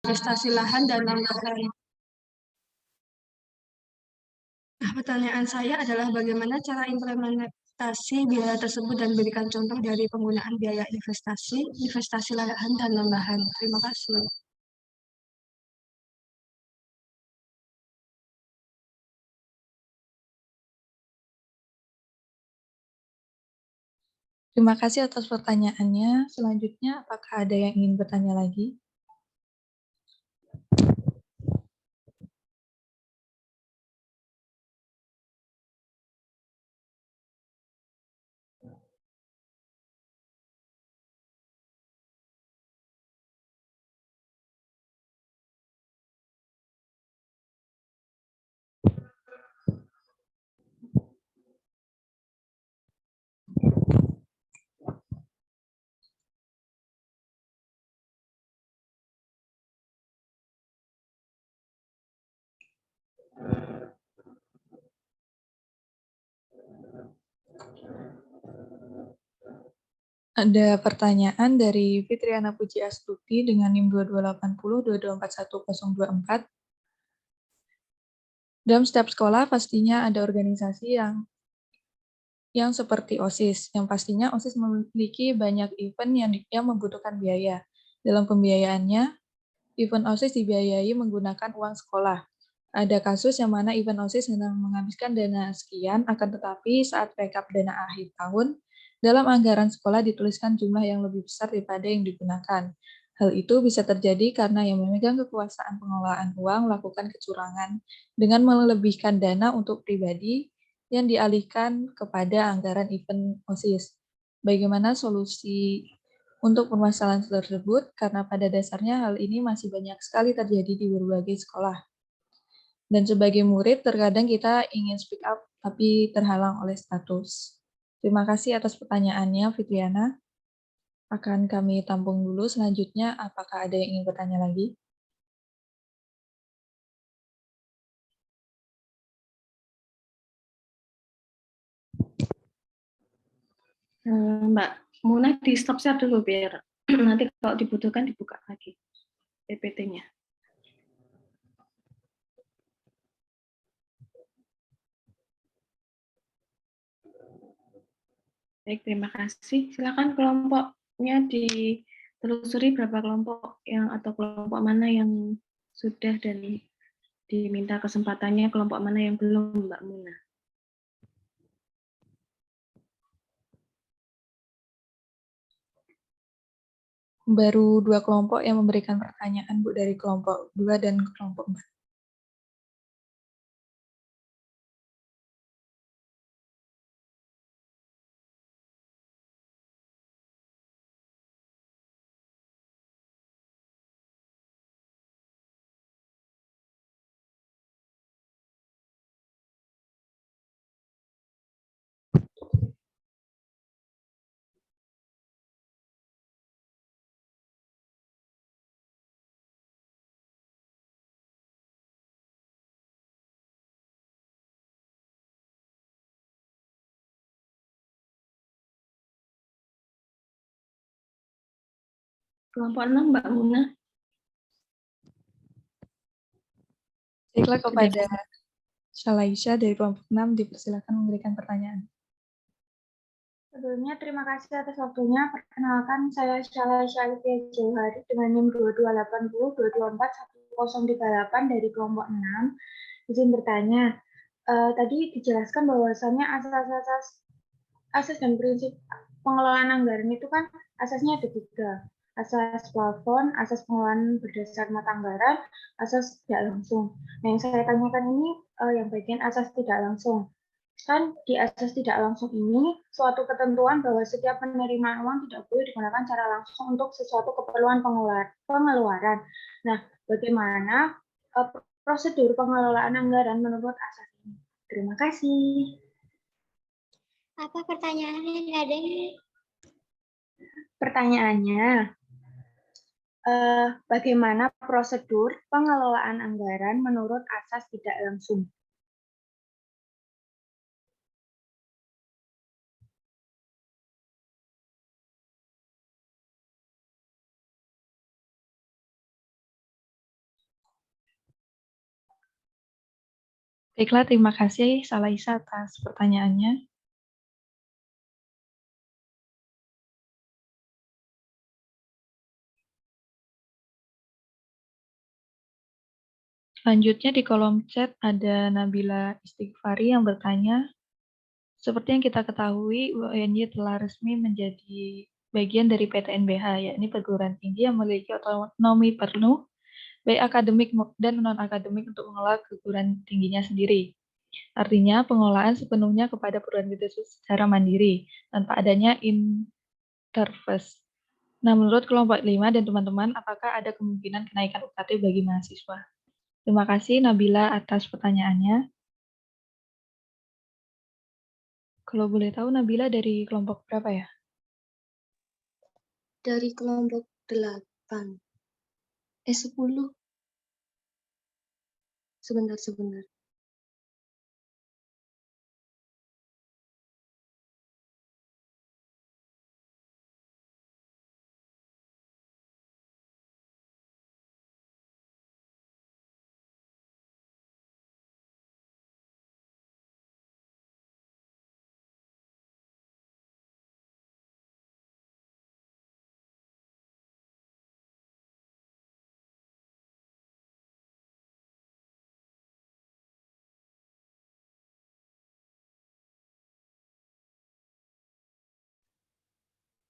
investasi lahan dan lahan. Nah, pertanyaan saya adalah bagaimana cara implementasi biaya tersebut dan berikan contoh dari penggunaan biaya investasi, investasi lahan dan lahan. Terima kasih. Terima kasih atas pertanyaannya. Selanjutnya, apakah ada yang ingin bertanya lagi? Ada pertanyaan dari Fitriana Puji Astuti dengan NIM 2280224104. Dalam setiap sekolah pastinya ada organisasi yang seperti OSIS, yang pastinya OSIS memiliki banyak event yang membutuhkan biaya. Dalam pembiayaannya, event OSIS dibiayai menggunakan uang sekolah. Ada kasus yang mana event OSIS sedang menghabiskan dana sekian, akan tetapi saat rekap dana akhir tahun, dalam anggaran sekolah dituliskan jumlah yang lebih besar daripada yang digunakan. Hal itu bisa terjadi karena yang memegang kekuasaan pengelolaan uang melakukan kecurangan dengan melebihkan dana untuk pribadi yang dialihkan kepada anggaran event OSIS. Bagaimana solusi untuk permasalahan tersebut? Karena pada dasarnya hal ini masih banyak sekali terjadi di berbagai sekolah. Dan sebagai murid, terkadang kita ingin speak up, tapi terhalang oleh status. Terima kasih atas pertanyaannya, Fitriana. Akan kami tampung dulu. Selanjutnya, apakah ada yang ingin bertanya lagi? Mbak Muna di stop share dulu biar nanti kalau dibutuhkan dibuka lagi PPT-nya. Baik, terima kasih. Silakan kelompoknya ditelusuri berapa kelompok atau kelompok mana yang sudah dan diminta kesempatannya, kelompok mana yang belum, Mbak Muna. Baru 2 kelompok yang memberikan pertanyaan, Bu, dari kelompok 2 dan kelompok 4. Kelompok 6, Mbak Muna. Baiklah, kepada Shalaisha dari kelompok 6 dipersilakan memberikan pertanyaan. Sebelumnya terima kasih atas waktunya. Perkenalkan, saya Shalaisha Alifia Jauhari dengan NIM 228022411038 dari kelompok 6. Izin bertanya, tadi dijelaskan bahwasannya asas dan prinsip pengelolaan anggaran itu kan asasnya ada 3. Asas plafon, asas pengelolaan berdasar mata anggaran, asas tidak langsung. Nah, yang saya tanyakan ini yang bagian asas tidak langsung. Kan di asas tidak langsung ini suatu ketentuan bahwa setiap penerimaan uang tidak boleh digunakan secara langsung untuk sesuatu keperluan pengeluaran. Nah, bagaimana prosedur pengelolaan anggaran menurut asas ini? Terima kasih. Apa pertanyaannya? Nggak ada ini. Pertanyaannya, bagaimana prosedur pengelolaan anggaran menurut asas tidak langsung? Baiklah, terima kasih Salaisa atas pertanyaannya. Selanjutnya di kolom chat ada Nabila Istighfari yang bertanya, seperti yang kita ketahui, UNY telah resmi menjadi bagian dari PTNBH, yakni perguruan tinggi yang memiliki otonomi penuh, baik akademik dan non-akademik untuk mengelola perguruan tingginya sendiri. Artinya, pengelolaan sepenuhnya kepada perguruan tinggi secara mandiri, tanpa adanya interface. Nah, menurut kelompok 5 dan teman-teman, apakah ada kemungkinan kenaikan UKT bagi mahasiswa? Terima kasih Nabila atas pertanyaannya. Kalau boleh tahu Nabila dari kelompok berapa ya? Dari kelompok 8. 10. Sebentar.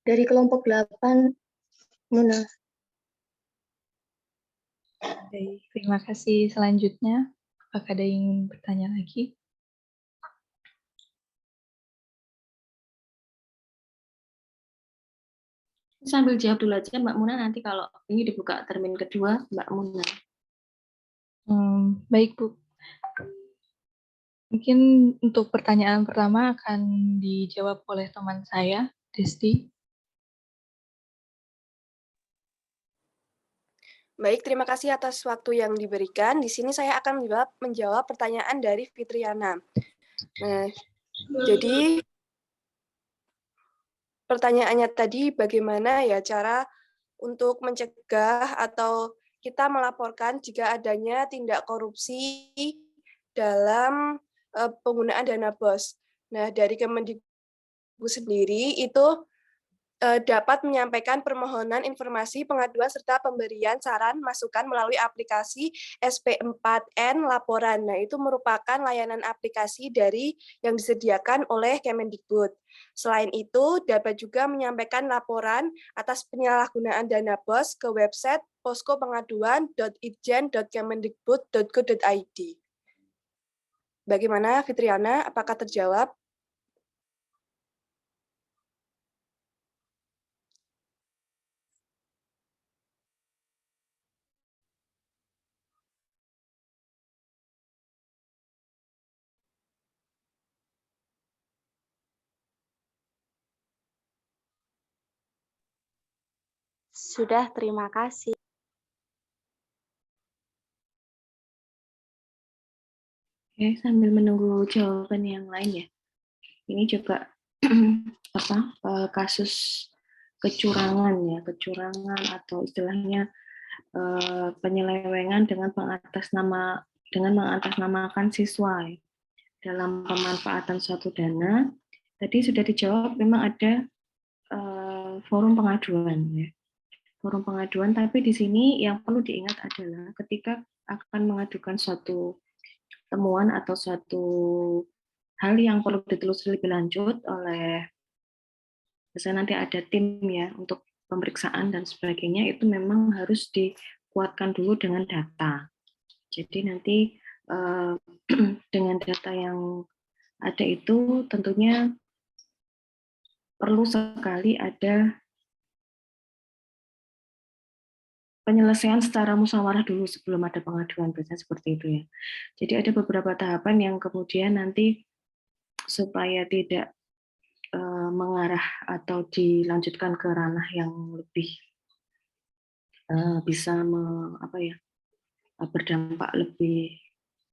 Dari kelompok 8, Muna. Baik, terima kasih. Selanjutnya, apakah ada yang ingin bertanya lagi? Sambil jawab dulu aja Mbak Muna, nanti kalau ini dibuka termin kedua, Mbak Muna. Baik, Bu. Mungkin untuk pertanyaan pertama akan dijawab oleh teman saya, Desti. Baik, terima kasih atas waktu yang diberikan. Di sini saya akan menjawab pertanyaan dari Fitriana. Nah, jadi pertanyaannya tadi bagaimana ya cara untuk mencegah atau kita melaporkan jika adanya tindak korupsi dalam penggunaan dana BOS. Nah, dari Kemendikbud sendiri itu dapat menyampaikan permohonan informasi, pengaduan, serta pemberian saran masukan melalui aplikasi SP4N Laporan. Nah, itu merupakan layanan aplikasi dari yang disediakan oleh Kemendikbud. Selain itu, dapat juga menyampaikan laporan atas penyalahgunaan dana BOS ke website poskopengaduan.itjen.kemendikbud.go.id. Bagaimana, Fitriana? Apakah terjawab? Sudah, terima kasih. Oke, sambil menunggu jawaban yang lain ya. Ini juga kasus kecurangan ya, kecurangan atau istilahnya penyelewengan dengan mengatasnamakan siswa ya, dalam pemanfaatan suatu dana. Tadi sudah dijawab, memang ada forum pengaduan ya. Forum pengaduan, tapi di sini yang perlu diingat adalah ketika akan mengadukan suatu temuan atau suatu hal yang perlu ditelusuri lebih lanjut oleh, misalnya nanti ada tim ya untuk pemeriksaan dan sebagainya, itu memang harus dikuatkan dulu dengan data. Jadi nanti dengan data yang ada itu tentunya perlu sekali ada penyelesaian secara musyawarah dulu sebelum ada pengaduan, biasanya seperti itu ya. Jadi ada beberapa tahapan yang kemudian nanti supaya tidak mengarah atau dilanjutkan ke ranah yang lebih bisa berdampak lebih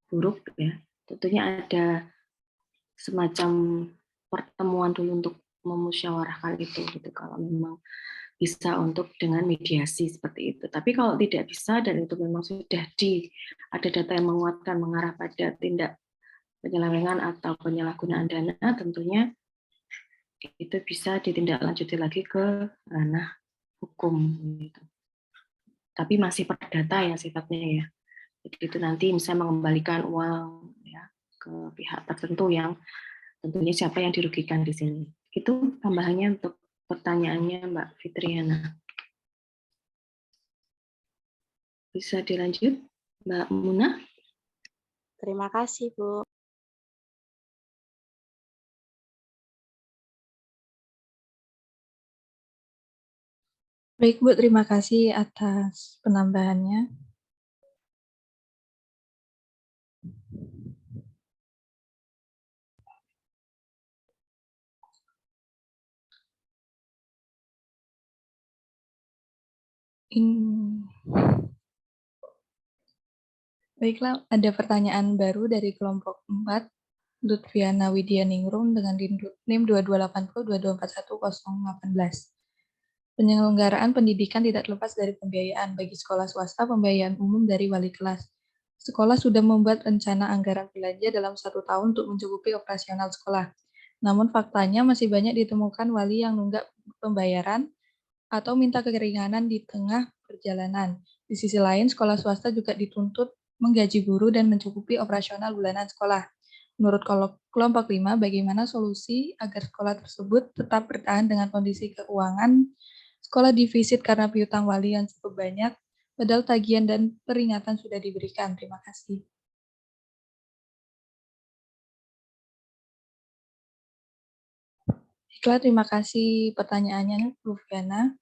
buruk ya. Tentunya ada semacam pertemuan dulu untuk memusyawarahkan itu gitu, kalau memang bisa untuk dengan mediasi seperti itu. Tapi kalau tidak bisa dan itu memang sudah ada data yang menguatkan mengarah pada tindak penyelewengan atau penyalahgunaan dana, tentunya itu bisa ditindaklanjuti lagi ke ranah hukum. Gitu. Tapi masih perdata ya sifatnya ya. Jadi itu nanti misalnya mengembalikan uang ya ke pihak tertentu yang tentunya siapa yang dirugikan di sini. Itu tambahannya untuk pertanyaannya Mbak Fitriana. Bisa dilanjut Mbak Munah? Terima kasih, Bu. Baik, Bu, terima kasih atas penambahannya. Baiklah, ada pertanyaan baru dari kelompok 4, Lutfiana Widyaningrum dengan NIM 228022410018. Penyelenggaraan pendidikan tidak terlepas dari pembiayaan. Bagi sekolah swasta, pembiayaan umum dari wali kelas. Sekolah sudah membuat rencana anggaran belanja dalam 1 tahun untuk mencukupi operasional sekolah. Namun faktanya masih banyak ditemukan wali yang nunggak pembayaran atau minta keringanan di tengah perjalanan. Di sisi lain, sekolah swasta juga dituntut menggaji guru dan mencukupi operasional bulanan sekolah. Menurut kelompok 5, bagaimana solusi agar sekolah tersebut tetap bertahan dengan kondisi keuangan sekolah defisit karena piutang wali yang cukup banyak, padahal tagihan dan peringatan sudah diberikan. Terima kasih. Baiklah, terima kasih pertanyaannya, Lutfiana.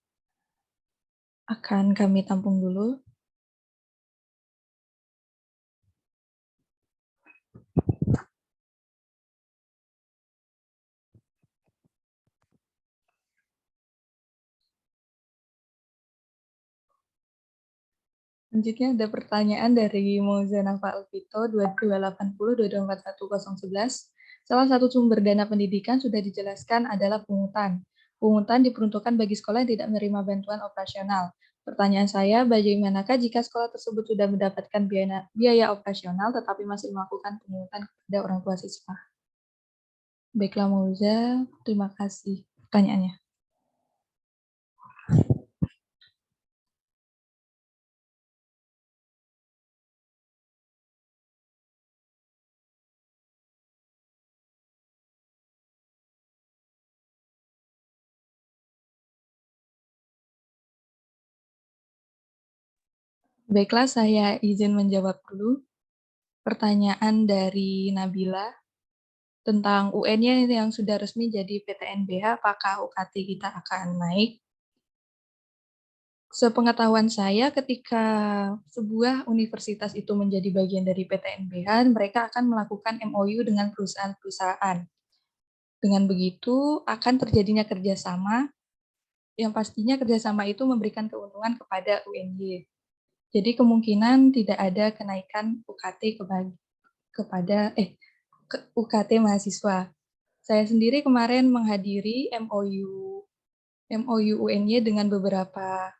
Akan kami tampung dulu. Selanjutnya ada pertanyaan dari Mozanafa Alvito 2280224111. Salah satu sumber dana pendidikan sudah dijelaskan adalah pungutan. Pungutan diperuntukkan bagi sekolah yang tidak menerima bantuan operasional. Pertanyaan saya, bagaimanakah jika sekolah tersebut sudah mendapatkan biaya operasional tetapi masih melakukan pungutan kepada orang tua siswa? Baiklah Mauza, terima kasih pertanyaannya. Baiklah, saya izin menjawab dulu. Pertanyaan dari Nabila tentang UN-nya yang sudah resmi jadi PTNBH, apakah UKT kita akan naik? Sepengetahuan saya, ketika sebuah universitas itu menjadi bagian dari PTNBH, mereka akan melakukan MOU dengan perusahaan-perusahaan. Dengan begitu, akan terjadinya kerjasama, yang pastinya kerjasama itu memberikan keuntungan kepada UNY. Jadi kemungkinan tidak ada kenaikan UKT kepada UKT mahasiswa. Saya sendiri kemarin menghadiri MOU UNY dengan beberapa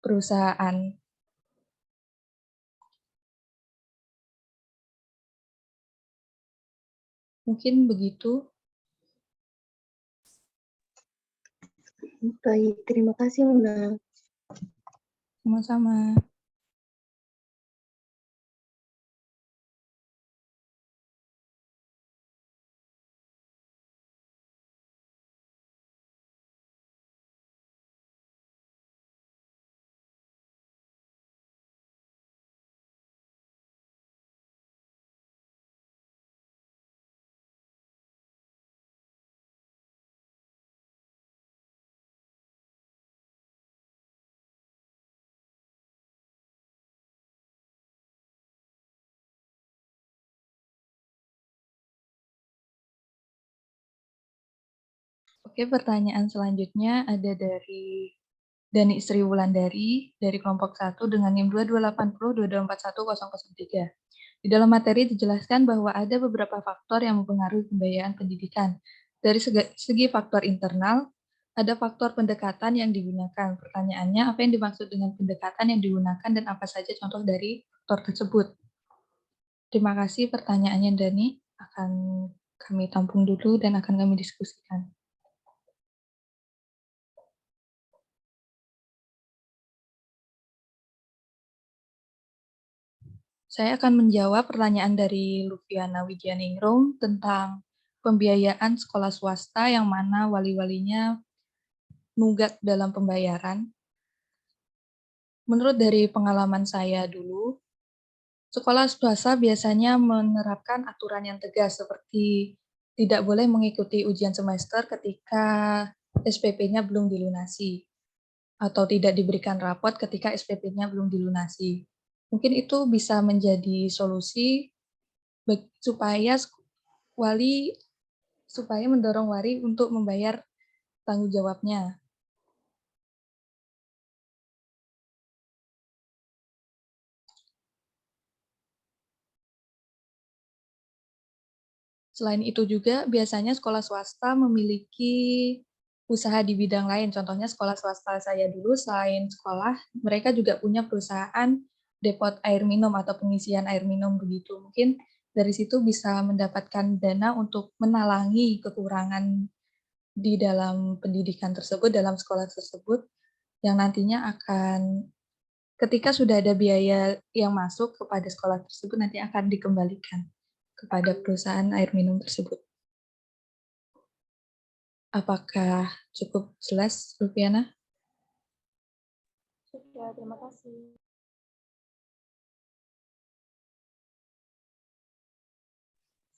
perusahaan. Mungkin begitu. Baik, terima kasih Luna. Sama-sama. Oke, pertanyaan selanjutnya ada dari Dani Sri Wulandari dari kelompok 1 dengan NIM 228022410003. Di dalam materi dijelaskan bahwa ada beberapa faktor yang mempengaruhi pembiayaan pendidikan. Dari segi faktor internal, ada faktor pendekatan yang digunakan. Pertanyaannya, apa yang dimaksud dengan pendekatan yang digunakan dan apa saja contoh dari faktor tersebut? Terima kasih pertanyaannya Dani. Akan kami tampung dulu dan akan kami diskusikan. Saya akan menjawab pertanyaan dari Lufiana Widianingrum tentang pembiayaan sekolah swasta yang mana wali-walinya nunggak dalam pembayaran. Menurut dari pengalaman saya dulu, sekolah swasta biasanya menerapkan aturan yang tegas seperti tidak boleh mengikuti ujian semester ketika SPP-nya belum dilunasi atau tidak diberikan rapot ketika SPP-nya belum dilunasi. Mungkin itu bisa menjadi solusi supaya mendorong wali untuk membayar tanggung jawabnya. Selain itu juga biasanya sekolah swasta memiliki usaha di bidang lain. Contohnya sekolah swasta saya dulu selain sekolah, mereka juga punya perusahaan depot air minum atau pengisian air minum begitu. Mungkin dari situ bisa mendapatkan dana untuk menalangi kekurangan di dalam pendidikan tersebut, dalam sekolah tersebut, yang nantinya akan ketika sudah ada biaya yang masuk kepada sekolah tersebut, nanti akan dikembalikan kepada perusahaan air minum tersebut. Apakah cukup jelas, Rupiana? Sudah, terima kasih.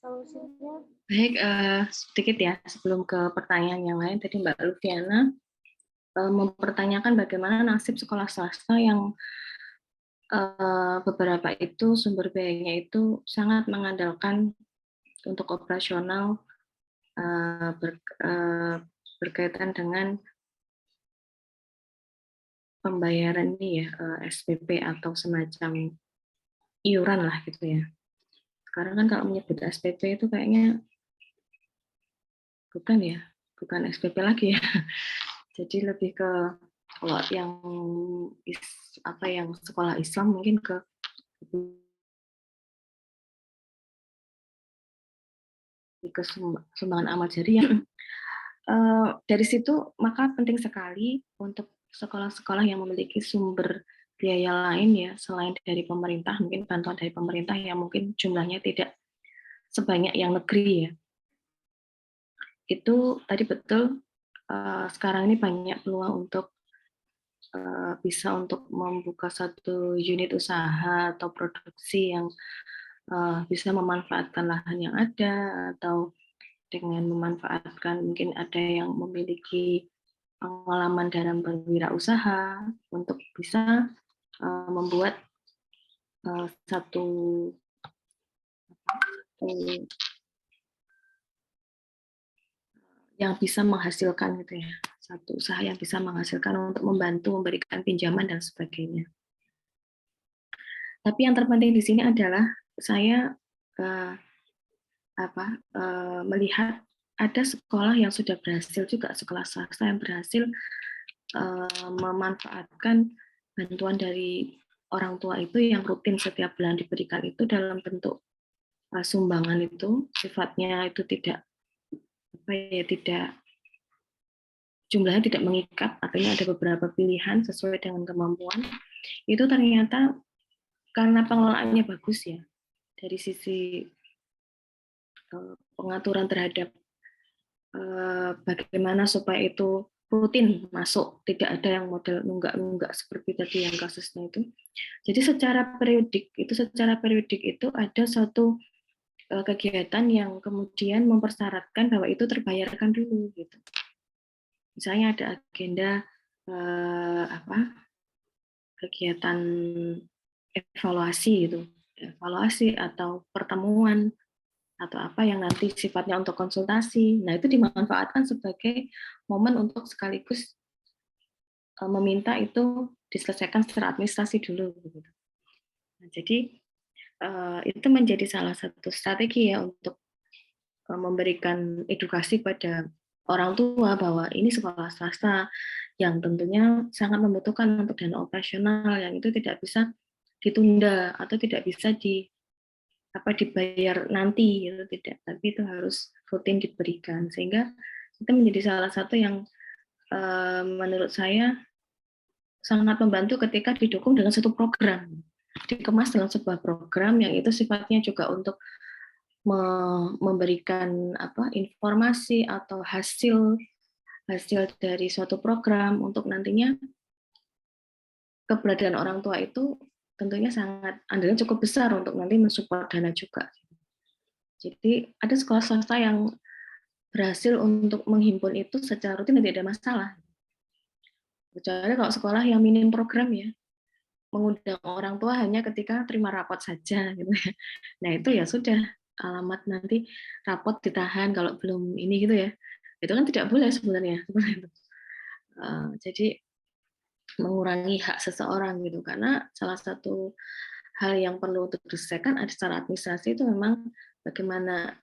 Solusinya? Baik, sedikit ya sebelum ke pertanyaan yang lain. Tadi Mbak Lufiana mempertanyakan bagaimana nasib sekolah swasta yang beberapa itu sumber biayanya itu sangat mengandalkan untuk operasional berkaitan dengan pembayaran ini ya, SPP atau semacam iuran lah gitu ya. Sekarang kan kalau menyebut SPP itu kayaknya bukan SPP lagi ya. Jadi lebih ke kalau yang sekolah Islam mungkin ke sumbangan amal jariah. Dari situ maka penting sekali untuk sekolah-sekolah yang memiliki sumber biaya lain ya selain dari pemerintah, mungkin bantuan dari pemerintah yang mungkin jumlahnya tidak sebanyak yang negeri ya. Itu tadi betul, sekarang ini banyak peluang untuk bisa untuk membuka satu unit usaha atau produksi yang bisa memanfaatkan lahan yang ada, atau dengan memanfaatkan mungkin ada yang memiliki pengalaman dalam berwirausaha untuk bisa membuat satu yang bisa menghasilkan gitu ya, satu usaha yang bisa menghasilkan untuk membantu memberikan pinjaman dan sebagainya. Tapi yang terpenting di sini adalah saya melihat ada sekolah yang sudah berhasil juga, sekolah swasta yang berhasil memanfaatkan bantuan dari orang tua itu yang rutin setiap bulan diberikan itu dalam bentuk sumbangan itu, sifatnya itu tidak jumlahnya tidak mengikat, artinya ada beberapa pilihan sesuai dengan kemampuan. Itu ternyata karena pengelolaannya bagus ya, dari sisi pengaturan terhadap bagaimana supaya itu rutin masuk, tidak ada yang model nunggak-nunggak seperti tadi yang kasusnya itu. Jadi secara periodik itu ada suatu kegiatan yang kemudian mempersyaratkan bahwa itu terbayarkan dulu gitu. Misalnya ada agenda kegiatan evaluasi atau pertemuan atau apa yang nanti sifatnya untuk konsultasi. Nah, itu dimanfaatkan sebagai momen untuk sekaligus meminta itu diselesaikan secara administrasi dulu. Nah, jadi itu menjadi salah satu strategi ya untuk memberikan edukasi pada orang tua bahwa ini sekolah swasta yang tentunya sangat membutuhkan untuk dana operasional yang itu tidak bisa ditunda atau tidak bisa dibayar nanti gitu, tidak, tapi itu harus rutin diberikan, sehingga itu menjadi salah satu yang menurut saya sangat membantu ketika didukung dengan satu program, dikemas dengan sebuah program yang itu sifatnya juga untuk memberikan informasi atau hasil dari suatu program untuk nantinya keberadaan orang tua itu tentunya sangat andilnya cukup besar untuk nanti mensupport dana juga. Jadi ada sekolah swasta yang berhasil untuk menghimpun itu secara rutin dan tidak ada masalah. Kecuali kalau sekolah yang minim program ya, mengundang orang tua hanya ketika terima rapot saja gitu ya. Nah itu ya sudah, alamat nanti rapot ditahan kalau belum ini gitu ya. Itu kan tidak boleh sebenarnya. Jadi mengurangi hak seseorang gitu, karena salah satu hal yang perlu untuk diselesaikan ada secara administrasi itu memang bagaimana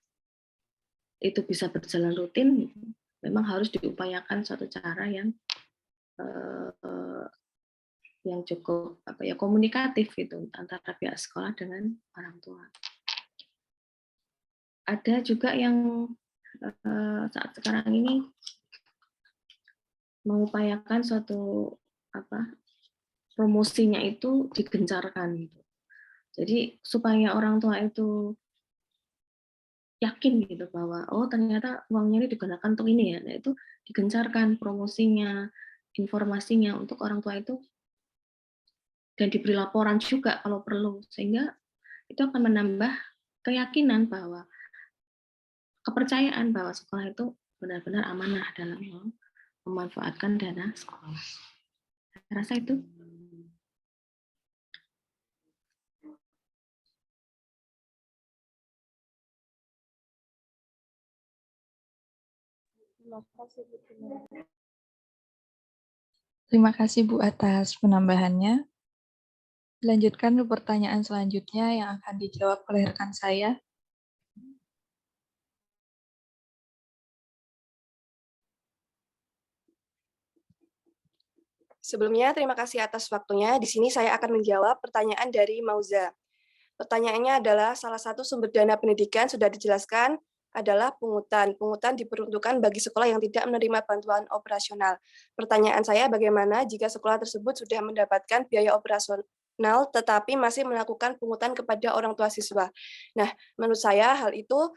itu bisa berjalan rutin, memang harus diupayakan suatu cara yang cukup komunikatif gitu antara pihak sekolah dengan orang tua. Ada juga yang saat sekarang ini mengupayakan suatu promosinya itu digencarkan gitu. Jadi supaya orang tua itu yakin gitu bahwa ternyata uangnya ini digunakan untuk ini ya. Nah itu digencarkan promosinya, informasinya untuk orang tua itu, dan diberi laporan juga kalau perlu, sehingga itu akan menambah keyakinan bahwa kepercayaan bahwa sekolah itu benar-benar amanah dalam memanfaatkan dana sekolah. Saya rasa itu. Terima kasih Bu atas penambahannya. Lanjutkan ke pertanyaan selanjutnya yang akan dijawab oleh rekan saya. Sebelumnya, terima kasih atas waktunya. Di sini saya akan menjawab pertanyaan dari Mauza. Pertanyaannya adalah, salah satu sumber dana pendidikan sudah dijelaskan adalah pungutan. Pungutan diperuntukkan bagi sekolah yang tidak menerima bantuan operasional. Pertanyaan saya, bagaimana jika sekolah tersebut sudah mendapatkan biaya operasional tetapi masih melakukan pungutan kepada orang tua siswa? Nah, menurut saya hal itu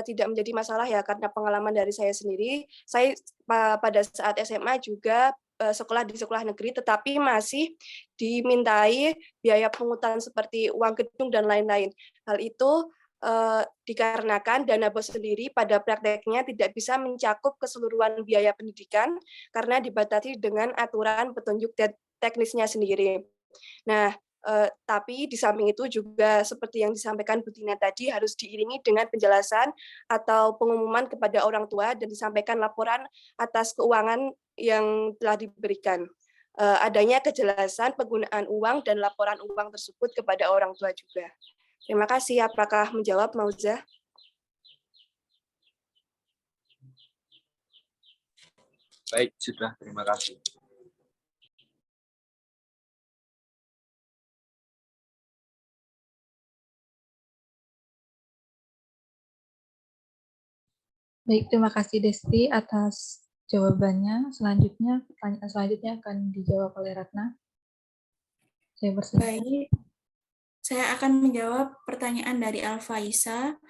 tidak menjadi masalah ya, karena pengalaman dari saya sendiri, saya pada saat SMA juga sekolah di sekolah negeri, tetapi masih dimintai biaya pungutan seperti uang gedung dan lain-lain. Hal itu dikarenakan dana BOS sendiri pada prakteknya tidak bisa mencakup keseluruhan biaya pendidikan karena dibatasi dengan aturan petunjuk teknisnya sendiri. Nah, tapi di samping itu juga seperti yang disampaikan Bu Tina tadi, harus diiringi dengan penjelasan atau pengumuman kepada orang tua dan disampaikan laporan atas keuangan yang telah diberikan. Adanya kejelasan penggunaan uang dan laporan uang tersebut kepada orang tua juga. Terima kasih. Apakah menjawab, Mauza? Baik, sudah. Terima kasih. Baik, terima kasih Desti atas jawabannya. Selanjutnya, pertanyaan selanjutnya akan dijawab oleh Ratna. Saya bersedia. Baik, saya akan menjawab pertanyaan dari Alfaisa.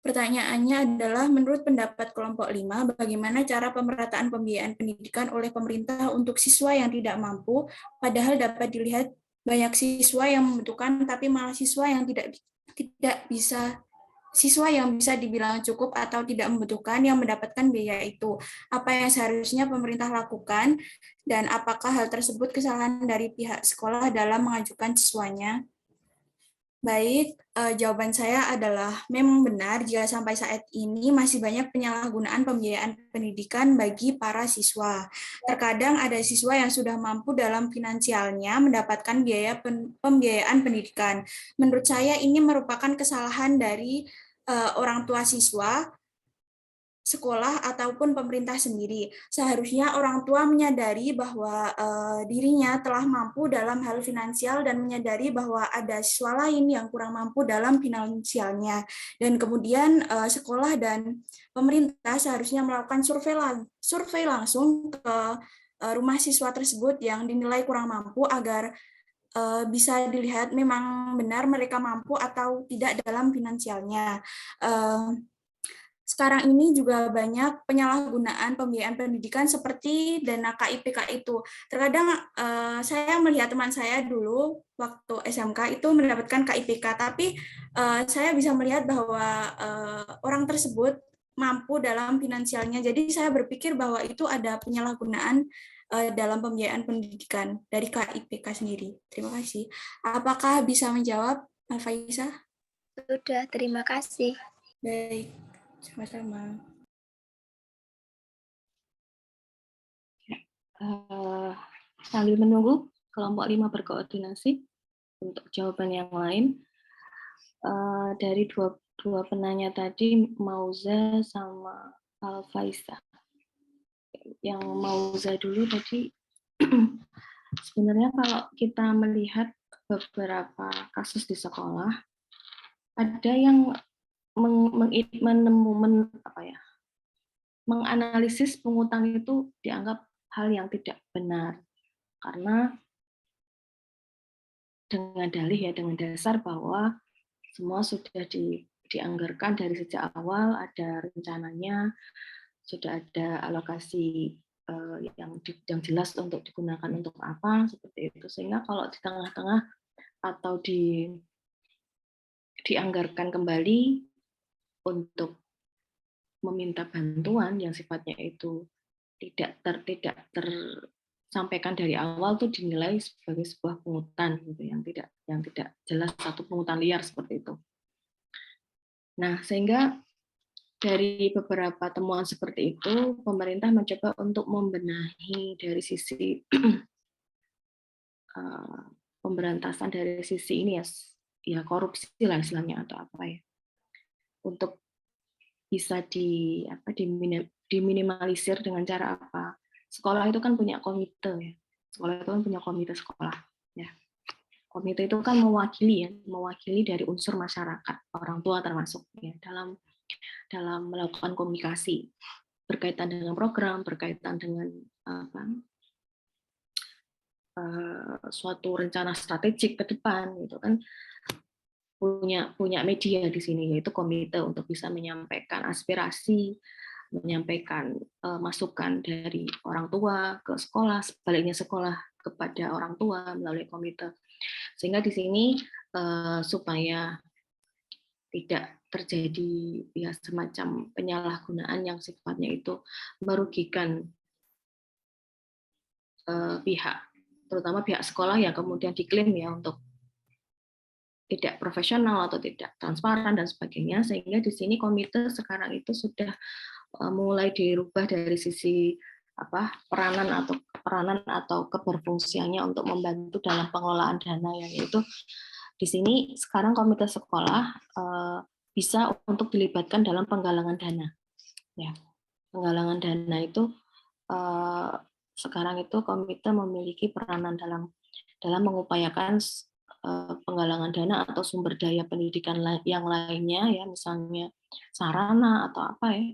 Pertanyaannya adalah, menurut pendapat kelompok 5, bagaimana cara pemerataan pembiayaan pendidikan oleh pemerintah untuk siswa yang tidak mampu, padahal dapat dilihat banyak siswa yang membutuhkan, tapi malah siswa yang siswa yang bisa dibilang cukup atau tidak membutuhkan yang mendapatkan biaya itu. Apa yang seharusnya pemerintah lakukan, dan apakah hal tersebut kesalahan dari pihak sekolah dalam mengajukan siswanya? Baik, jawaban saya adalah memang benar jika sampai saat ini masih banyak penyalahgunaan pembiayaan pendidikan bagi para siswa. Terkadang ada siswa yang sudah mampu dalam finansialnya mendapatkan biaya pembiayaan pendidikan. Menurut saya ini merupakan kesalahan dari orang tua siswa sekolah ataupun pemerintah sendiri. Seharusnya orang tua menyadari bahwa dirinya telah mampu dalam hal finansial dan menyadari bahwa ada siswa lain yang kurang mampu dalam finansialnya. Dan kemudian sekolah dan pemerintah seharusnya melakukan survei langsung ke rumah siswa tersebut yang dinilai kurang mampu agar bisa dilihat memang benar mereka mampu atau tidak dalam finansialnya. Sekarang ini juga banyak penyalahgunaan pembiayaan pendidikan seperti dana KIPK itu. Terkadang saya melihat teman saya dulu waktu SMK itu mendapatkan KIPK, tapi saya bisa melihat bahwa orang tersebut mampu dalam finansialnya. Jadi saya berpikir bahwa itu ada penyalahgunaan dalam pembiayaan pendidikan dari KIPK sendiri. Terima kasih. Apakah bisa menjawab, Alfaisa? Sudah, terima kasih. Baik. Sama-sama. Sambil menunggu kelompok 5 berkoordinasi untuk jawaban yang lain, dari dua penanya tadi, Mauza sama Alfaisa. Yang Mauza dulu tadi, sebenarnya kalau kita melihat beberapa kasus di sekolah, ada yang menganalisis pengutang itu dianggap hal yang tidak benar karena dengan dalih dengan dasar bahwa semua sudah dianggarkan dari sejak awal, ada rencananya, sudah ada alokasi yang jelas untuk digunakan untuk apa, seperti itu. Sehingga kalau di tengah-tengah atau dianggarkan kembali untuk meminta bantuan yang sifatnya itu tidak tersampaikan dari awal, tuh dinilai sebagai sebuah pungutan gitu, yang tidak jelas, satu pungutan liar seperti itu. Nah, sehingga dari beberapa temuan seperti itu, pemerintah mencoba untuk membenahi dari sisi pemberantasan dari sisi ini ya korupsi lah istilahnya atau apa ya, untuk bisa diminimalisir dengan cara apa? Sekolah itu kan punya komite ya. Sekolah itu kan punya komite sekolah ya. Komite itu kan mewakili dari unsur masyarakat, orang tua termasuk ya, dalam melakukan komunikasi berkaitan dengan program, berkaitan dengan suatu rencana strategik ke depan gitu kan. Punya media di sini, yaitu komite, untuk bisa menyampaikan aspirasi, menyampaikan masukan dari orang tua ke sekolah, sebaliknya sekolah kepada orang tua melalui komite. Sehingga di sini supaya tidak terjadi ya semacam penyalahgunaan yang sifatnya itu merugikan pihak, terutama pihak sekolah yang kemudian diklaim ya untuk tidak profesional atau tidak transparan dan sebagainya, sehingga di sini komite sekarang itu sudah mulai dirubah dari sisi peranan atau keberfungsiannya untuk membantu dalam pengelolaan dana, yaitu di sini sekarang komite sekolah bisa untuk dilibatkan dalam penggalangan dana. Ya, penggalangan dana itu sekarang itu komite memiliki peranan dalam mengupayakan penggalangan dana atau sumber daya pendidikan yang lainnya ya, misalnya sarana atau apa ya,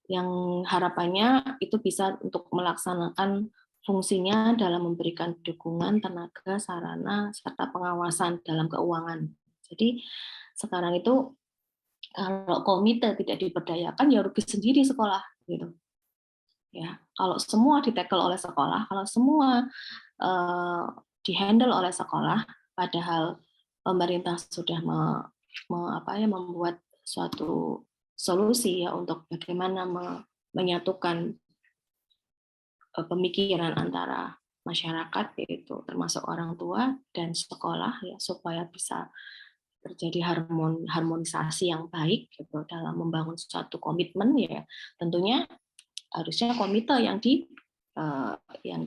yang harapannya itu bisa untuk melaksanakan fungsinya dalam memberikan dukungan tenaga, sarana, serta pengawasan dalam keuangan. Jadi sekarang itu kalau komite tidak diberdayakan ya rugi sendiri sekolah gitu. Ya, kalau semua ditackle oleh sekolah, kalau semua dihandle oleh sekolah, padahal pemerintah sudah membuat suatu solusi ya untuk bagaimana menyatukan pemikiran antara masyarakat, yaitu termasuk orang tua dan sekolah ya, supaya bisa terjadi harmonisasi yang baik gitu dalam membangun suatu komitmen ya. Tentunya harusnya komite yang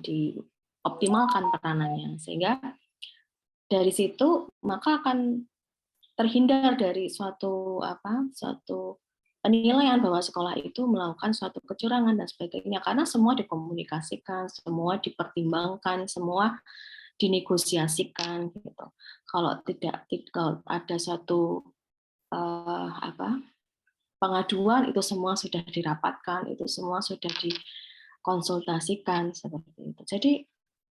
dioptimalkan peranannya, sehingga dari situ maka akan terhindar dari suatu penilaian bahwa sekolah itu melakukan suatu kecurangan dan sebagainya, karena semua dikomunikasikan, semua dipertimbangkan, semua dinegosiasikan gitu. Kalau kalau ada suatu pengaduan, itu semua sudah dirapatkan, itu semua sudah dikonsultasikan seperti itu. Jadi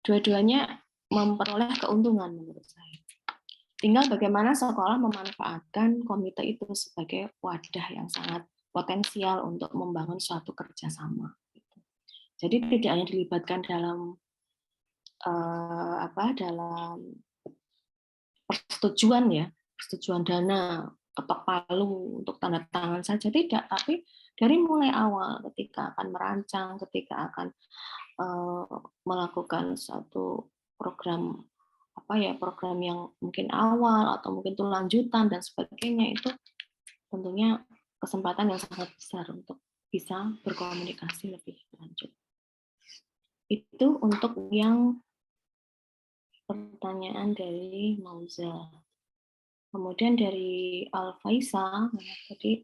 dua-duanya memperoleh keuntungan menurut saya. Tinggal bagaimana sekolah memanfaatkan komite itu sebagai wadah yang sangat potensial untuk membangun suatu kerjasama. Jadi tidak hanya dilibatkan dalam dalam persetujuan dana, ketok palu untuk tanda tangan saja tidak, tapi dari mulai awal ketika akan merancang, ketika akan melakukan suatu program program yang mungkin awal atau mungkin itu lanjutan dan sebagainya, itu tentunya kesempatan yang sangat besar untuk bisa berkomunikasi lebih lanjut. Itu untuk yang pertanyaan dari Mauza. Kemudian dari Al-Faisa, tadi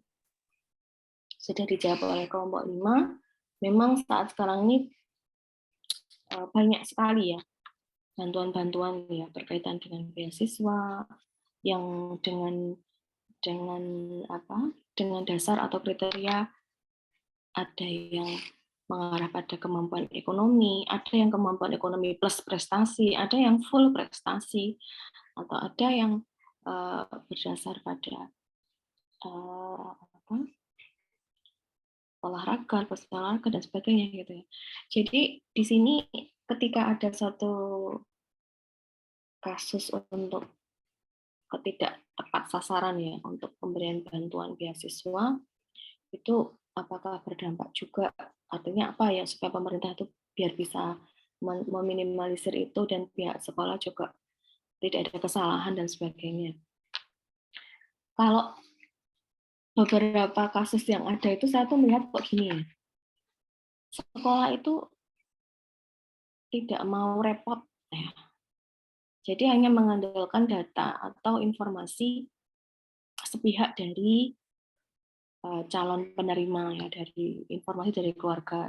sudah dijawab oleh kelompok 5, memang saat sekarang ini banyak sekali ya bantuan-bantuan ya berkaitan dengan beasiswa yang dengan dasar atau kriteria, ada yang mengarah pada kemampuan ekonomi, ada yang kemampuan ekonomi plus prestasi, ada yang full prestasi, atau ada yang berdasar pada olahraga dan sebagainya gitu ya. Jadi di sini ketika ada satu kasus untuk ketidak tepat sasaran ya untuk pemberian bantuan beasiswa, itu apakah berdampak juga, artinya apa ya, supaya pemerintah itu biar bisa meminimalisir itu dan pihak sekolah juga tidak ada kesalahan dan sebagainya. Kalau beberapa kasus yang ada itu saya tuh melihat kok gini ya, sekolah itu tidak mau repot ya. Jadi hanya mengandalkan data atau informasi sepihak dari calon penerima ya, dari informasi dari keluarga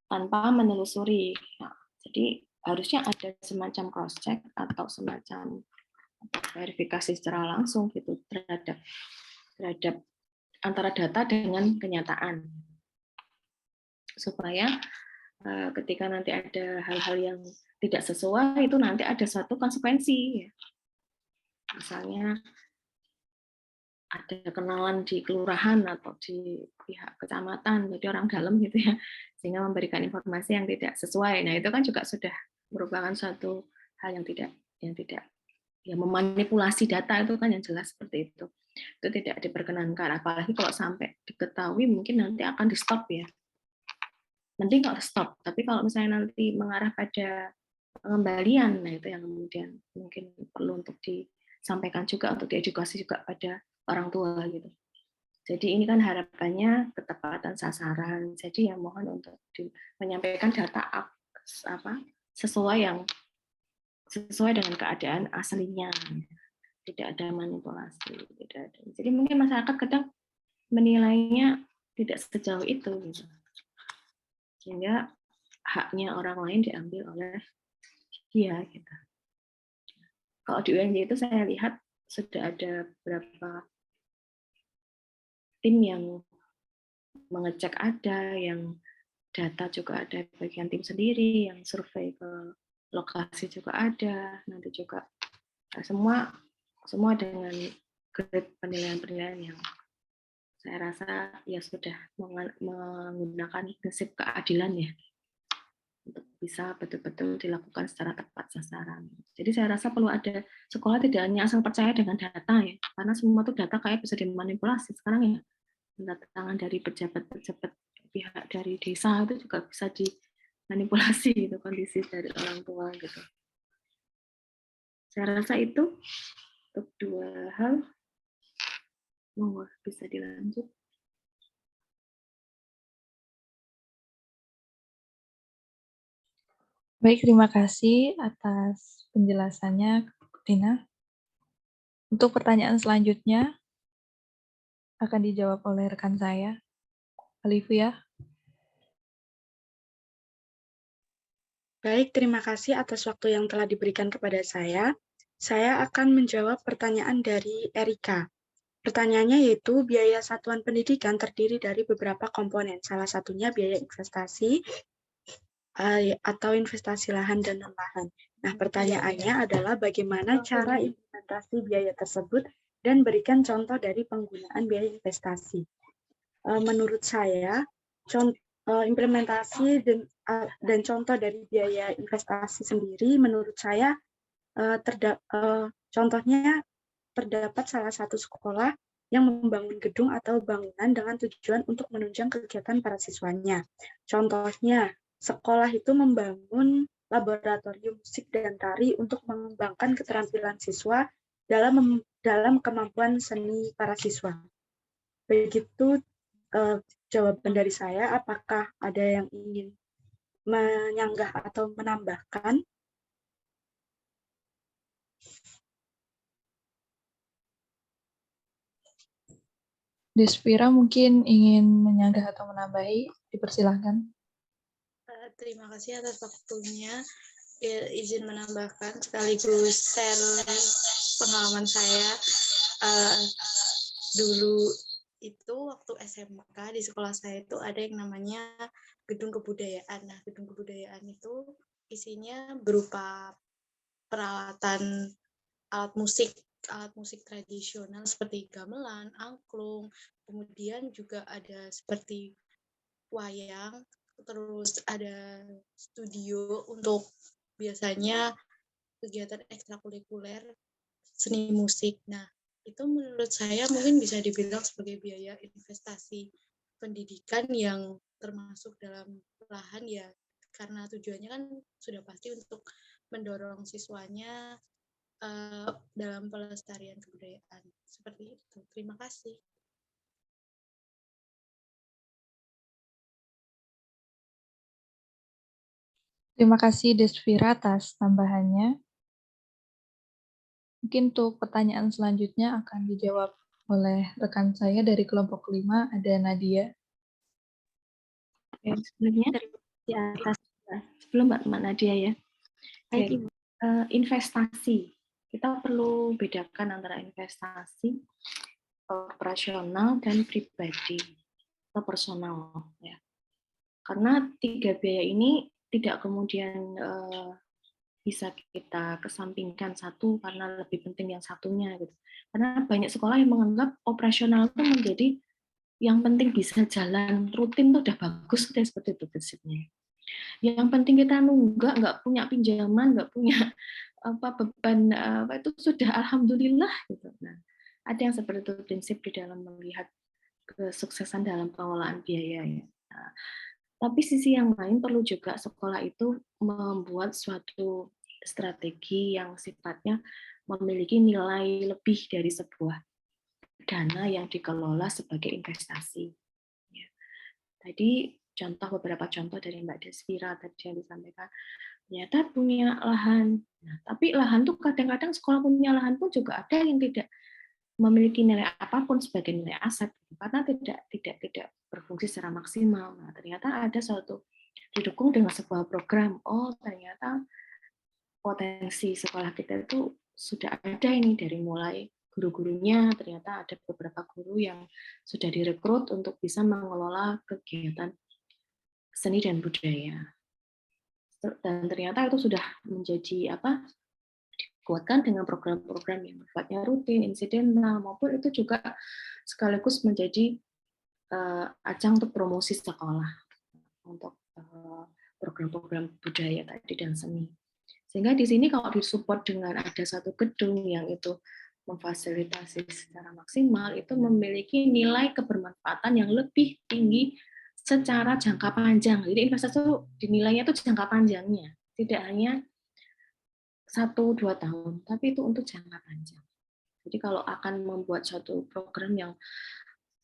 tanpa menelusuri. Nah, jadi harusnya ada semacam cross check atau semacam verifikasi secara langsung gitu terhadap antara data dengan kenyataan, supaya ketika nanti ada hal-hal yang tidak sesuai itu nanti ada suatu konsekuensi. Misalnya ada kenalan di kelurahan atau di pihak kecamatan, jadi orang dalam gitu ya, sehingga memberikan informasi yang tidak sesuai. Nah itu kan juga sudah merupakan suatu hal yang tidak ya, memanipulasi data itu kan yang jelas seperti itu. Itu tidak diperkenankan, apalagi kalau sampai diketahui mungkin nanti akan di stop ya. Mending kalau stop, tapi kalau misalnya nanti mengarah pada pengembalian, nah itu yang kemudian mungkin perlu untuk disampaikan juga, untuk diedukasi juga pada orang tua gitu. Jadi ini kan harapannya ketepatan sasaran. Jadi yang mohon untuk menyampaikan data sesuai dengan keadaan aslinya, tidak ada manipulasi, tidak ada. Jadi mungkin masyarakat kadang menilainya tidak sejauh itu gitu. Sehingga haknya orang lain diambil oleh dia gitu. Kalau di UNJ itu saya lihat sudah ada beberapa tim yang mengecek, ada yang data juga ada bagian tim sendiri, yang survei ke lokasi juga ada, nanti juga semua dengan grade penilaian yang saya rasa ya sudah menggunakan prinsip keadilan ya, untuk bisa betul-betul dilakukan secara tepat sasaran. Jadi saya rasa perlu ada, sekolah tidak hanya asal percaya dengan data ya, karena semua itu data kayak bisa dimanipulasi sekarang ya. Tanda tangan dari pejabat-pejabat pihak dari desa itu juga bisa dimanipulasi itu kondisi dari orang tua gitu. Saya rasa itu untuk dua hal. Monggo bisa dilanjut. Baik, terima kasih atas penjelasannya, Tina. Untuk pertanyaan selanjutnya, akan dijawab oleh rekan saya, Olivia. Baik, terima kasih atas waktu yang telah diberikan kepada saya. Saya akan menjawab pertanyaan dari Erika. Pertanyaannya yaitu biaya satuan pendidikan terdiri dari beberapa komponen. Salah satunya biaya investasi atau investasi lahan dan non-lahan. Nah, pertanyaannya adalah bagaimana cara implementasi biaya tersebut dan berikan contoh dari penggunaan biaya investasi. Menurut saya, implementasi dan contoh dari biaya investasi sendiri, menurut saya contohnya terdapat salah satu sekolah yang membangun gedung atau bangunan dengan tujuan untuk menunjang kegiatan para siswanya. Contohnya, sekolah itu membangun laboratorium musik dan tari untuk mengembangkan keterampilan siswa dalam kemampuan seni para siswa. Begitu jawaban dari saya. Apakah ada yang ingin menyanggah atau menambahkan? Desvira mungkin ingin menyanggah atau menambahi, dipersilahkan. Terima kasih atas waktunya. Izin menambahkan sekaligus share pengalaman saya. Dulu itu waktu SMK di sekolah saya itu ada yang namanya gedung kebudayaan. Nah, gedung kebudayaan itu isinya berupa peralatan alat musik tradisional seperti gamelan, angklung, kemudian juga ada seperti wayang, terus ada studio untuk biasanya kegiatan ekstrakurikuler seni musik. Nah, itu menurut saya mungkin bisa dibilang sebagai biaya investasi pendidikan yang termasuk dalam lahan ya, karena tujuannya kan sudah pasti untuk mendorong siswanya dalam pelestarian kebudayaan. Seperti itu. Terima kasih. Terima kasih Desvira atas tambahannya. Mungkin untuk pertanyaan selanjutnya akan dijawab oleh rekan saya dari kelompok 5, ada Nadia. Sebelumnya di atas sebelum Mbak Nadia ya. Baik, investasi. Kita perlu bedakan antara investasi operasional dan pribadi atau personal ya. Karena tiga biaya ini tidak kemudian bisa kita kesampingkan satu karena lebih penting yang satunya gitu. Karena banyak sekolah yang menganggap operasional itu menjadi yang penting bisa jalan rutin tuh udah bagus udah seperti itu prinsipnya. Yang penting kita nunggak, nggak punya pinjaman, nggak punya beban itu sudah alhamdulillah gitu. Nah, ada yang seperti itu prinsip di dalam melihat kesuksesan dalam pengelolaan biaya ya. Nah, tapi sisi yang lain perlu juga sekolah itu membuat suatu strategi yang sifatnya memiliki nilai lebih dari sebuah dana yang dikelola sebagai investasi. Ya. Tadi beberapa contoh dari Mbak Desvira tadi yang disampaikan, ternyata punya lahan. Nah, tapi lahan tuh kadang-kadang sekolah punya lahan pun juga ada yang tidak memiliki nilai apapun sebagai nilai aset karena tidak berfungsi secara maksimal. Nah, ternyata ada suatu didukung dengan sebuah program. Oh, ternyata potensi sekolah kita itu sudah ada ini dari mulai guru-gurunya, ternyata ada beberapa guru yang sudah direkrut untuk bisa mengelola kegiatan seni dan budaya. Dan ternyata itu sudah menjadi dikuatkan dengan program-program yang sifatnya rutin, insidental, maupun itu juga sekaligus menjadi ajang untuk promosi sekolah untuk program-program budaya tadi dan seni. Sehingga di sini kalau disupport dengan ada satu gedung yang itu memfasilitasi secara maksimal, itu memiliki nilai kebermanfaatan yang lebih tinggi secara jangka panjang. Jadi investasi itu dinilainya itu jangka panjangnya, tidak hanya 1-2 tahun, tapi itu untuk jangka panjang. Jadi kalau akan membuat suatu program yang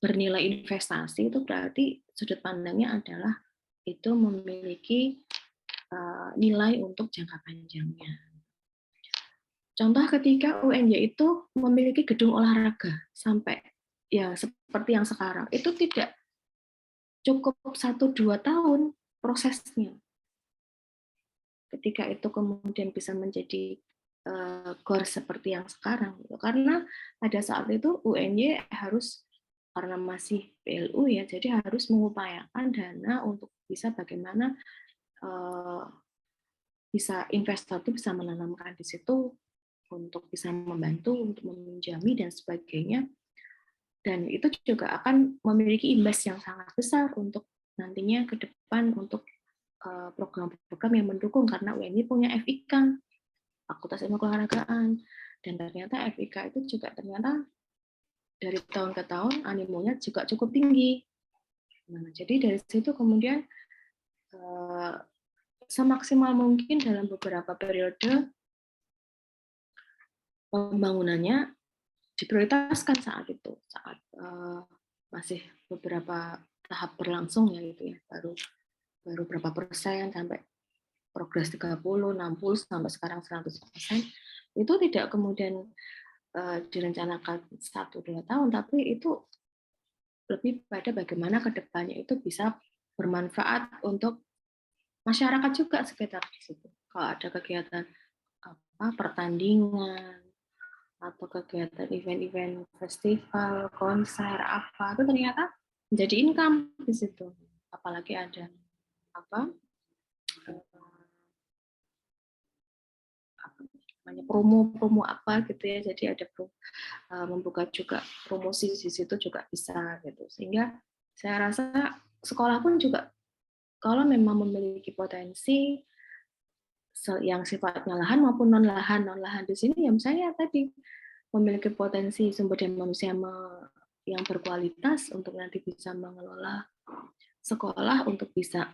bernilai investasi, itu berarti sudut pandangnya adalah itu memiliki nilai untuk jangka panjangnya. Contoh ketika UNY itu memiliki gedung olahraga sampai ya seperti yang sekarang, itu tidak cukup 1-2 tahun prosesnya. Ketika itu kemudian bisa menjadi GOR seperti yang sekarang, gitu. Karena pada saat itu UNY harus, karena masih PLU ya, jadi harus mengupayakan dana untuk bisa bagaimana bisa investor itu bisa menanamkan di situ untuk bisa membantu, untuk meminjami dan sebagainya. Dan itu juga akan memiliki imbas yang sangat besar untuk nantinya ke depan untuk program-program yang mendukung, karena UNY punya FIK, Fakultas Ilmu Keolahragaan, dan ternyata FIK itu juga ternyata dari tahun ke tahun animonya juga cukup tinggi. Nah, jadi dari situ kemudian semaksimal mungkin dalam beberapa periode pembangunannya diprioritaskan saat itu, saat masih beberapa tahap berlangsung ya gitu ya, baru berapa persen sampai progres 30, 60 sampai sekarang 100%, itu tidak kemudian direncanakan 1-2 tahun, tapi itu lebih pada bagaimana ke depannya itu bisa bermanfaat untuk masyarakat juga sekitar di situ. Kalau ada kegiatan pertandingan atau kegiatan event-event festival, konser apa, itu ternyata menjadi income di situ. Apalagi ada promo apa gitu ya, jadi ada membuka juga promosi di situ juga bisa gitu. Sehingga saya rasa sekolah pun juga kalau memang memiliki potensi yang sifatnya lahan maupun non lahan di sini ya, misalnya tadi memiliki potensi sumber daya manusia yang berkualitas untuk nanti bisa mengelola sekolah untuk bisa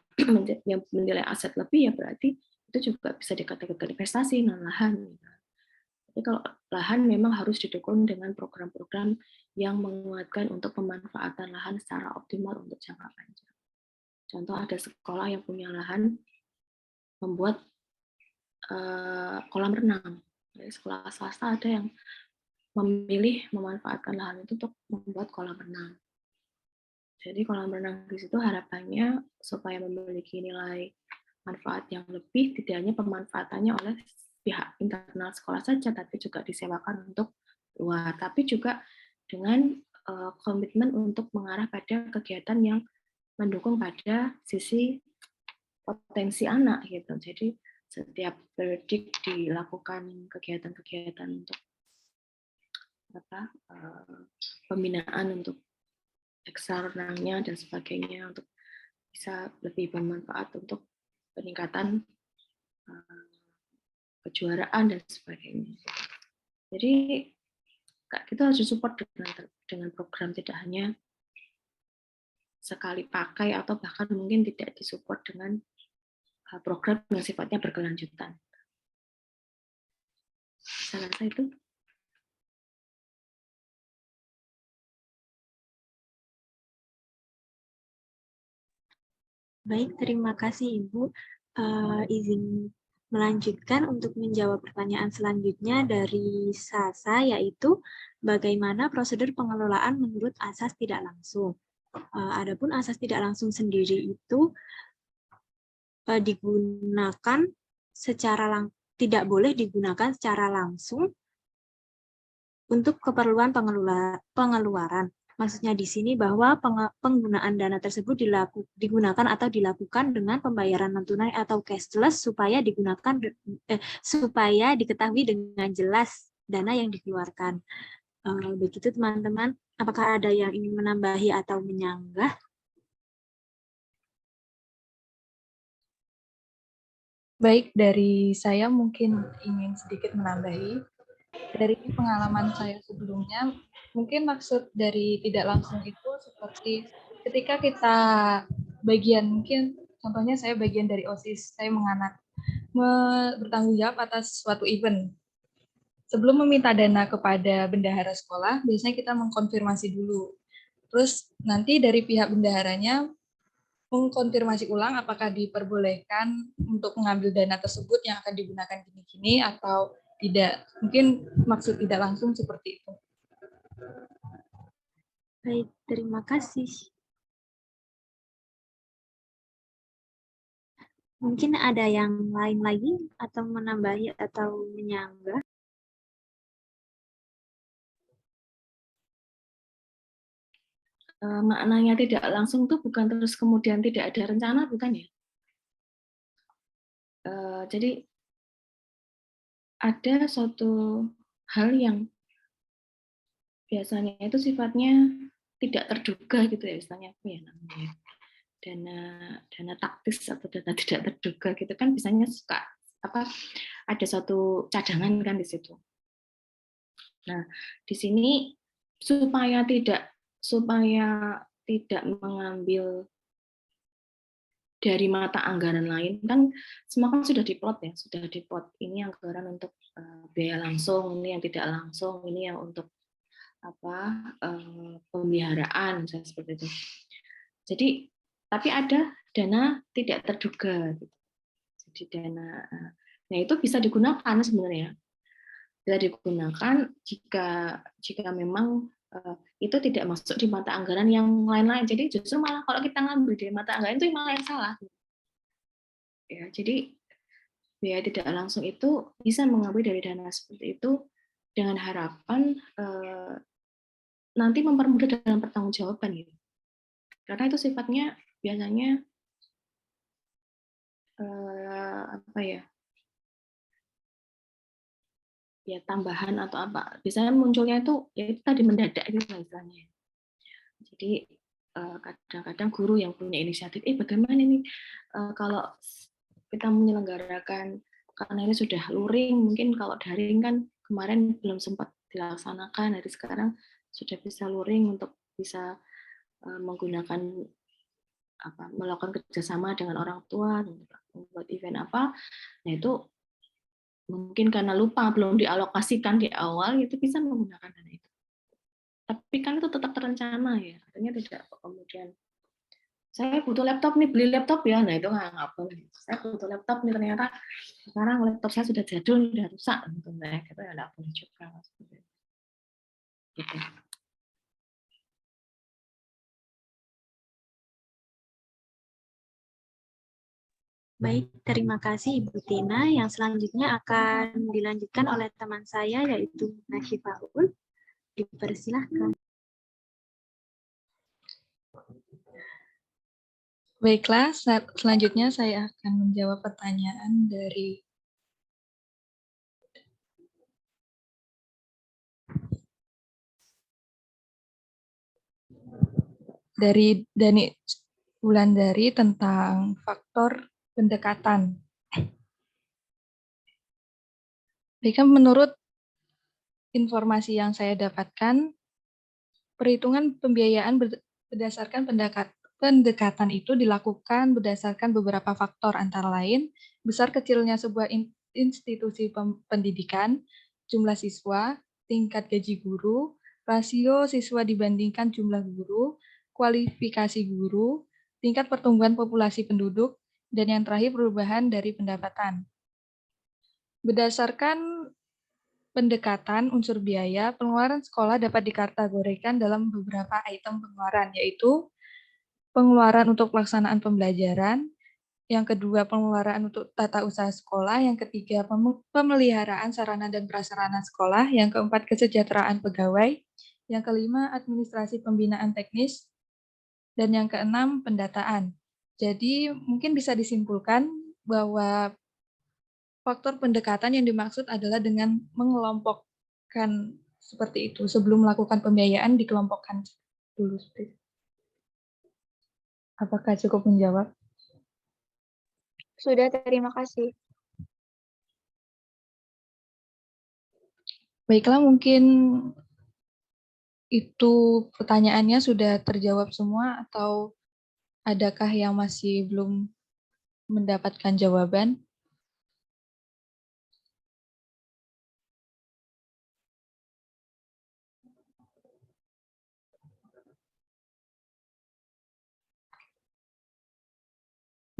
menilai aset lebih, ya berarti itu juga bisa dikategorikan investasi non lahan. Jadi kalau lahan memang harus didukung dengan program-program yang menguatkan untuk pemanfaatan lahan secara optimal untuk jangka panjang. Contoh ada sekolah yang punya lahan membuat kolam renang. Jadi sekolah swasta ada yang memilih memanfaatkan lahan itu untuk membuat kolam renang. Jadi kolam renang di situ harapannya supaya memiliki nilai manfaat yang lebih, tidak hanya pemanfaatannya oleh pihak internal sekolah saja, tapi juga disewakan untuk luar. Tapi juga dengan komitmen untuk mengarah pada kegiatan yang mendukung pada sisi potensi anak gitu. Jadi setiap periodik dilakukan kegiatan-kegiatan untuk pembinaan untuk ekstra renangnya dan sebagainya untuk bisa lebih bermanfaat untuk peningkatan kejuaraan dan sebagainya. Jadi kita harus support dengan program, tidak hanya sekali pakai atau bahkan mungkin tidak disupport dengan program yang sifatnya berkelanjutan. Saya rasa itu. Baik, terima kasih Ibu. Izin melanjutkan untuk menjawab pertanyaan selanjutnya dari Sasa, yaitu bagaimana prosedur pengelolaan menurut asas tidak langsung. Adapun asas tidak langsung sendiri itu digunakan secara tidak boleh digunakan secara langsung untuk keperluan pengeluaran. Maksudnya di sini bahwa penggunaan dana tersebut digunakan atau dilakukan dengan pembayaran non tunai atau cashless supaya diketahui dengan jelas dana yang dikeluarkan. Begitu teman-teman. Apakah ada yang ingin menambahi atau menyanggah? Baik, dari saya mungkin ingin sedikit menambahi. Dari pengalaman saya sebelumnya, mungkin maksud dari tidak langsung itu seperti ketika kita mungkin contohnya saya bagian dari OSIS, saya bertanggung jawab atas suatu event. Sebelum meminta dana kepada bendahara sekolah, biasanya kita mengkonfirmasi dulu. Terus nanti dari pihak bendaharanya mengkonfirmasi ulang apakah diperbolehkan untuk mengambil dana tersebut yang akan digunakan gini-gini atau tidak. Mungkin maksud tidak langsung seperti itu. Baik, terima kasih. Mungkin ada yang lain lagi atau menambahi atau menyanggah? Maknanya tidak langsung itu bukan terus kemudian tidak ada rencana, bukan ya? Jadi ada suatu hal yang biasanya itu sifatnya tidak terduga gitu ya, istilahnya apa ya namanya, dana taktis atau dana tidak terduga gitu kan, biasanya suka ada suatu cadangan kan di situ. Nah, di sini supaya tidak mengambil dari mata anggaran lain, kan semua kan sudah diplot ya, sudah diplot ini anggaran untuk biaya langsung, ini yang tidak langsung, ini yang untuk pemeliharaan, misalnya seperti itu. Jadi tapi ada dana tidak terduga gitu. Jadi nah itu bisa digunakan sebenarnya, bisa digunakan jika memang itu tidak masuk di mata anggaran yang lain-lain. Jadi justru malah kalau kita ngambil dari mata anggaran itu malah yang salah. Ya, jadi biaya tidak langsung itu bisa mengambil dari dana seperti itu dengan harapan nanti mempermudah dalam pertanggungjawaban gitu. Karena itu sifatnya biasanya ya tambahan atau apa. Biasanya munculnya itu ya itu tadi mendadak gitu istilahnya. Jadi kadang-kadang guru yang punya inisiatif, bagaimana ini kalau kita menyelenggarakan, karena ini sudah luring, mungkin kalau daring kan kemarin belum sempat dilaksanakan, dari sekarang sudah bisa luring untuk bisa menggunakan melakukan kerjasama dengan orang tua membuat event apa. Nah itu mungkin karena lupa belum dialokasikan di awal, itu bisa menggunakan dana itu. Tapi kan itu tetap terencana ya, artinya tidak kemudian saya butuh laptop nih, beli laptop ya, nah itu nggak boleh. Saya butuh laptop nih, ternyata sekarang laptop saya sudah jadul, sudah rusak, gitu, nah itu ya nggak boleh juga. Gitu. Baik, terima kasih Ibu Tina. Yang selanjutnya akan dilanjutkan oleh teman saya, yaitu Nasyifaul. Dipersilahkan. Baiklah, selanjutnya saya akan menjawab pertanyaan dari Dani Wulandari tentang faktor pendekatan. Baiklah, menurut informasi yang saya dapatkan, perhitungan pembiayaan berdasarkan pendekatan itu dilakukan berdasarkan beberapa faktor, antara lain besar kecilnya sebuah institusi pendidikan, jumlah siswa, tingkat gaji guru, rasio siswa dibandingkan jumlah guru, kualifikasi guru, tingkat pertumbuhan populasi penduduk, dan yang terakhir perubahan dari pendapatan. Berdasarkan pendekatan unsur biaya, pengeluaran sekolah dapat dikategorikan dalam beberapa item pengeluaran, yaitu pengeluaran untuk pelaksanaan pembelajaran, yang kedua pengeluaran untuk tata usaha sekolah, yang ketiga pemeliharaan sarana dan prasarana sekolah, yang keempat kesejahteraan pegawai, yang kelima administrasi pembinaan teknis, dan yang keenam pendataan. Jadi mungkin bisa disimpulkan bahwa faktor pendekatan yang dimaksud adalah dengan mengelompokkan seperti itu. Sebelum melakukan pembiayaan dikelompokkan dulu. Apakah cukup menjawab? Sudah, terima kasih. Baiklah, mungkin itu pertanyaannya sudah terjawab semua, atau adakah yang masih belum mendapatkan jawaban?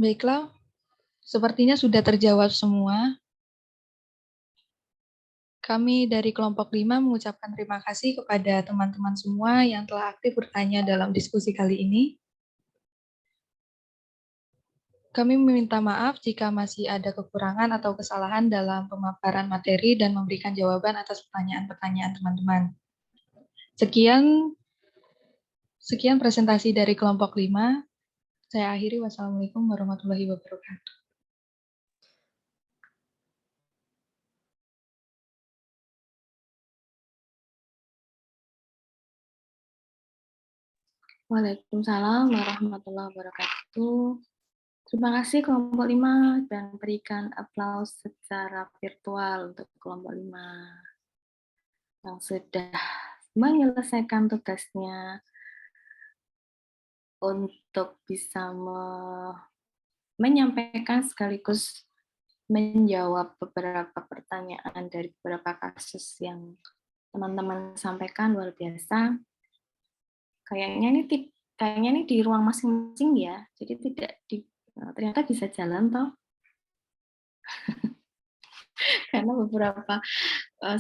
Baiklah, sepertinya sudah terjawab semua. Kami dari kelompok 5 mengucapkan terima kasih kepada teman-teman semua yang telah aktif bertanya dalam diskusi kali ini. Kami meminta maaf jika masih ada kekurangan atau kesalahan dalam pemaparan materi dan memberikan jawaban atas pertanyaan-pertanyaan teman-teman. Sekian presentasi dari kelompok 5. Saya akhiri. Wassalamualaikum warahmatullahi wabarakatuh. Waalaikumsalam warahmatullahi wabarakatuh. Terima kasih kelompok 5 dan berikan aplaus secara virtual untuk kelompok 5 yang sudah menyelesaikan tugasnya untuk bisa menyampaikan sekaligus menjawab beberapa pertanyaan dari beberapa kasus yang teman-teman sampaikan. Luar biasa. Kayaknya ini di ruang masing-masing ya, jadi tidak ternyata bisa jalan toh. Karena beberapa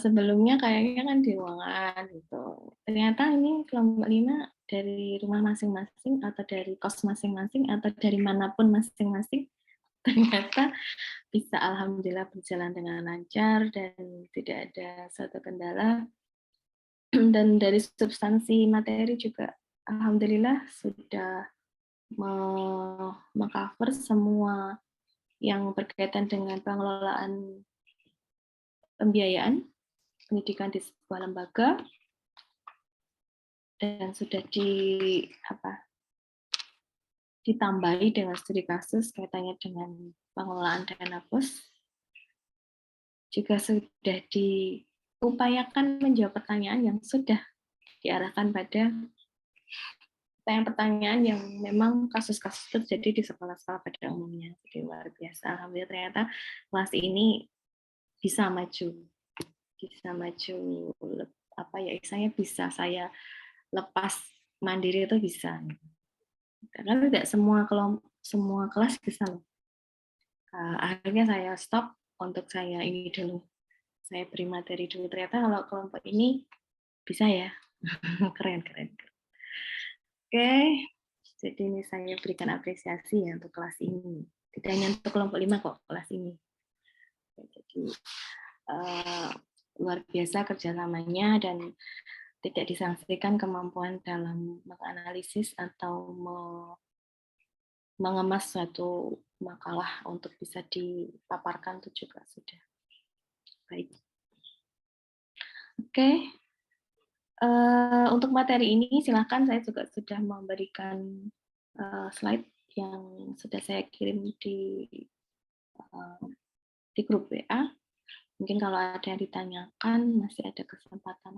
sebelumnya kayaknya kan di ruangan gitu. Ternyata ini kelompok 5 dari rumah masing-masing atau dari kos masing-masing atau dari manapun masing-masing ternyata bisa alhamdulillah berjalan dengan lancar dan tidak ada suatu kendala. Dan dari substansi materi juga alhamdulillah sudah meng-cover semua yang berkaitan dengan pengelolaan pembiayaan pendidikan di sebuah lembaga, dan sudah ditambahi dengan studi kasus kaitannya dengan pengelolaan dana BOS. Juga sudah diupayakan menjawab pertanyaan yang sudah diarahkan pada pertanyaan-pertanyaan yang memang kasus-kasus terjadi di sekolah-sekolah pada umumnya. Jadi luar biasa. Alhamdulillah ternyata kelas ini bisa maju, istilahnya bisa saya lepas mandiri itu bisa. Karena tidak semua kelas bisa loh. Akhirnya saya stop untuk saya ini dulu. Saya beri materi dulu. Ternyata kalau kelompok ini bisa ya. Keren. Oke, jadi ini saya berikan apresiasi ya untuk kelas ini. Tidak hanya untuk kelompok 5 kok, kelas ini. Jadi luar biasa kerjasamanya dan tidak disangsikan kemampuan dalam menganalisis atau mengemas suatu makalah untuk bisa dipaparkan itu juga sudah baik. Oke. Untuk materi ini silakan, saya juga sudah memberikan slide yang sudah saya kirim di grup WA. Mungkin kalau ada yang ditanyakan masih ada kesempatan